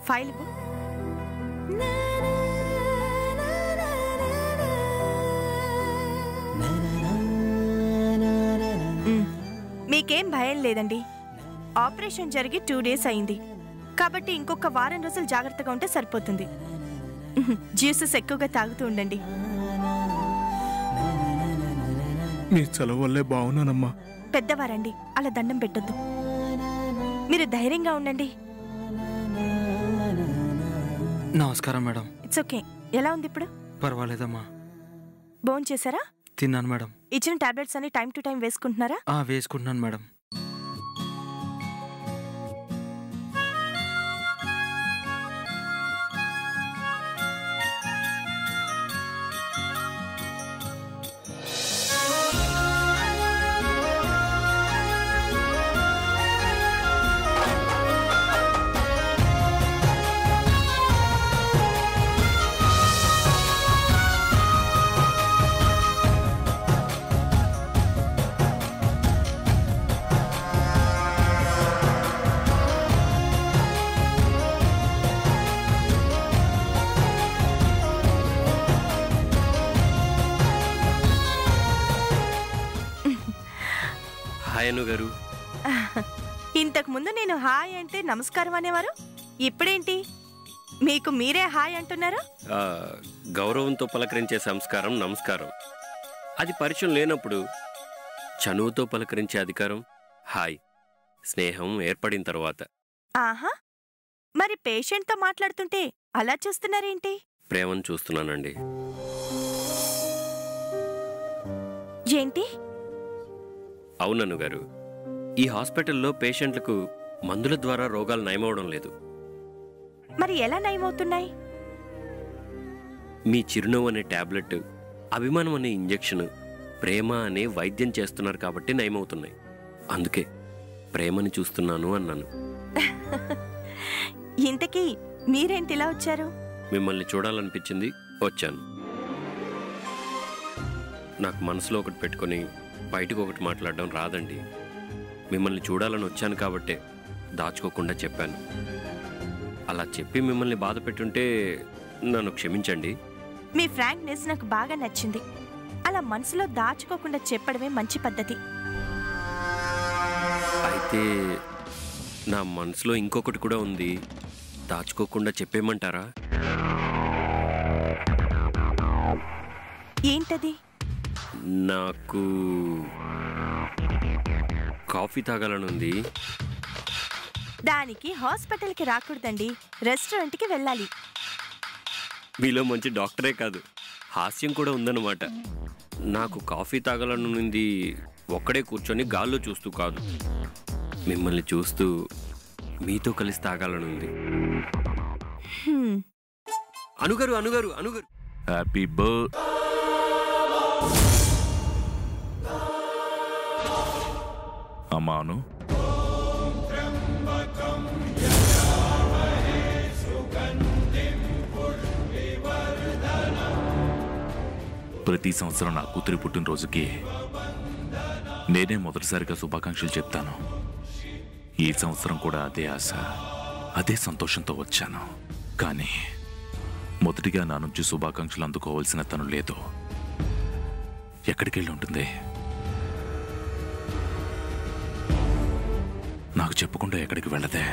File ఇవ్వు. మీకేం భయం లేదండి. ఆపరేషన్ జరిగి 2 days అయింది కాబట్టి ఇంకొక వారం రోజులు జాగ్రత్తగా ఉంటే సరిపోతుంది. జ్యూసెస్ ఎక్కువగా తాగుతూ ఉండండి. మీ చలవ వల్లే బాగున్నానమ్మా. పెద్దవారండి, అలా దండం పెట్టొద్దు. మీరు ధైర్యంగా ఉండండి. నమస్కారం మేడం. It's okay. ఎలా ఉంది ఇప్పుడు? పర్వాలేదమ్మా. భోంచేశారా? తిన్నాను మేడం. ఇచ్చిన టాబ్లెట్స్ అన్ని టైం టు టైం వేసుకుంటున్నారా? వేసుకుంటున్నాను మేడం. గారు ఇంతకు ముందు నేను హాయ్ అంటే నమస్కారం అనేవారు, ఇప్పుడేంటి మీకు మీరే హాయ్ అంటున్నారు? గౌరవంతో పలకరించే సంస్కారం నమస్కారం. అది పరిచయం లేనప్పుడు చనువుతో పలకరించే అధికారం హాయ్. స్నేహం ఏర్పడిన తర్వాత. ఆహా, మరి పేషెంట్తో మాట్లాడుతుంటే అలా చూస్తున్నారేంటి? ప్రేమను చూస్తున్నానండి. ఏంటి? అవునను గారు, ఈ హాస్పిటల్లో పేషెంట్లకు మందుల ద్వారా రోగాలు నయమవడం లేదు. మరి ఎలా నయమవుతున్నాయి? మీ చిరునవ్వు అనే టాబ్లెట్, అభిమానం అనే ఇంజెక్షన్, ప్రేమ అనే వైద్యం చేస్తున్నారు కాబట్టి నయమవుతున్నాయి. అందుకే ప్రేమని చూస్తున్నాను అన్నాను. ఇంతకీ మీరేంటి ఇలా వచ్చారు? మిమ్మల్ని చూడాలనిపించింది, వచ్చాను. నాకు మనసులో ఒకటి పెట్టుకొని బయటకు ఒకటి మాట్లాడడం రాదండి. మిమ్మల్ని చూడాలని వచ్చాను కాబట్టే దాచుకోకుండా చెప్పాను. అలా చెప్పి మిమ్మల్ని బాధ పెట్టుంటే నన్ను క్షమించండి. మీ ఫ్రాంక్నెస్ నాకు బాగా నచ్చింది. అలా మనసులో దాచుకోకుండా చెప్పడమే మంచి పద్ధతి. అయితే నా మనసులో ఇంకొకటి కూడా ఉంది, దాచుకోకుండా చెప్పేమంటారా? ఏంటది? నాకు కాఫీ తాగాలనుంది. దానికి హాస్పిటల్కి రాకూడదండి, రెస్టారెంట్కి వెళ్ళాలి. మీలో మంచి డాక్టరే కాదు, హాస్యం కూడా ఉందన్నమాట. నాకు కాఫీ తాగాలనుంది, ఒక్కడే కూర్చొని గాల్లో చూస్తూ కాదు, మిమ్మల్ని చూస్తూ మీతో కలిసి తాగాలనుంది. అనుగారు అనుగారు అనుగారు హ్యాపీ బర్త్. అమ్మాను, ప్రతి సంవత్సరం నా కూతురి పుట్టినరోజుకి నేనే మొదటిసారిగా శుభాకాంక్షలు చెప్తాను. ఈ సంవత్సరం కూడా అదే ఆశ, అదే సంతోషంతో వచ్చాను. కానీ మొదటిగా నా నుంచి శుభాకాంక్షలు అందుకోవాల్సిన తను లేదు. ఎక్కడికి వెళ్ళి ఉంటుంది? నాకు చెప్పకుండా ఎక్కడికి వెళ్ళదే.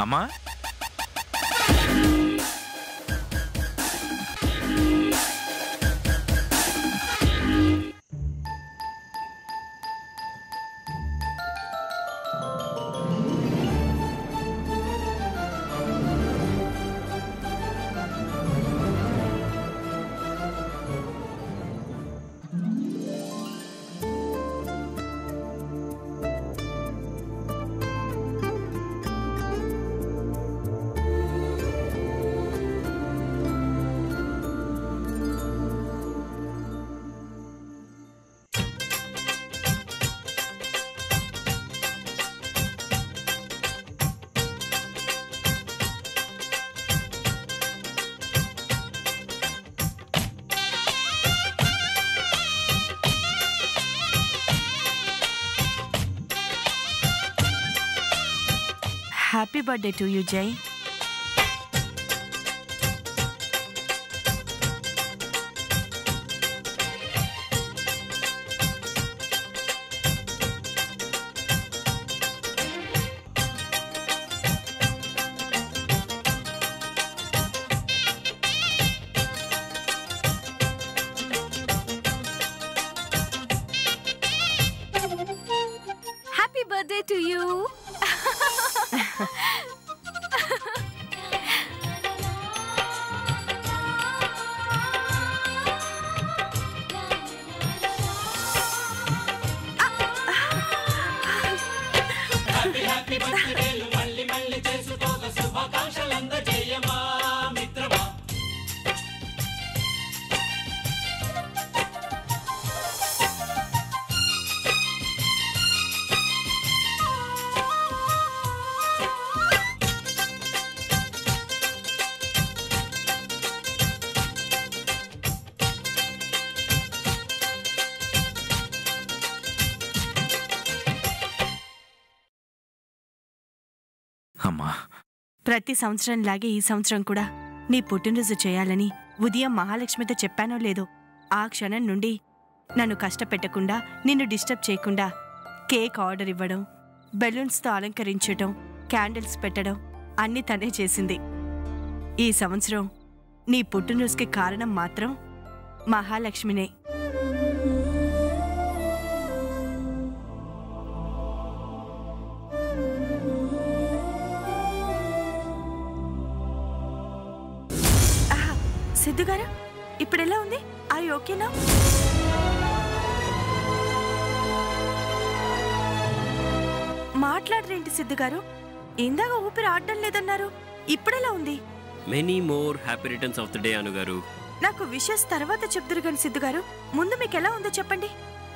అమ్మా హ్యాపీ బర్త్డే టు యూ జై. Happy birthday to you. అమ్మా ప్రతి సంవత్సరంలాగే ఈ సంవత్సరం కూడా నీ పుట్టినరోజు చేయాలని ఉదయం మహాలక్ష్మితో చెప్పానో లేదో ఆ క్షణం నుండి నన్ను కష్టపెట్టకుండా నిన్ను డిస్టర్బ్ చేయకుండా కేక్ ఆర్డర్ ఇవ్వడం, బెలూన్స్తో అలంకరించడం, క్యాండిల్స్ పెట్టడం అన్నీ తనే చేసింది. ఈ సంవత్సరం నీ పుట్టినరోజుకి కారణం మాత్రం మహాలక్ష్మినే. సిద్ధు గారు, ఇప్పుడెలా ఉంది? ఐ ఓకేనా? మాట్లాడరేంటి సిద్ధు గారు? ఇందాక ఊపిరి ఆడడం లేదన్నారు, ఇప్పుడెలా ఉంది? Many more happy returns of the day అనుగారు. నాకు విషెస్ తర్వాత చెప్దురు కానీ సిద్ధు గారు, ముందు మీకు ఎలా ఉందో చెప్పండి.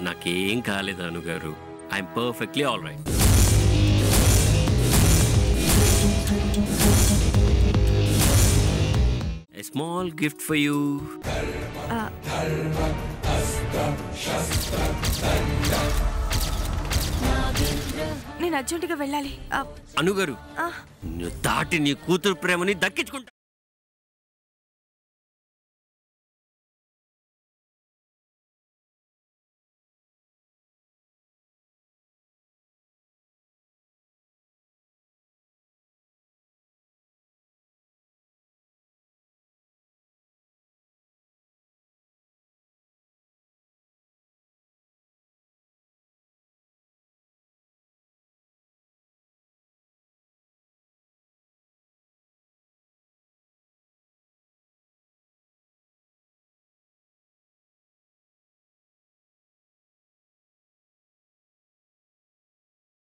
నాకేం కాలేదు అనుగారు. I'm perfectly all right. A small gift for you. నేను అర్జెంటుగా వెళ్ళాలి. అనుగారు, దాటి నీ కూతురు ప్రేమని దక్కించుకుంటా.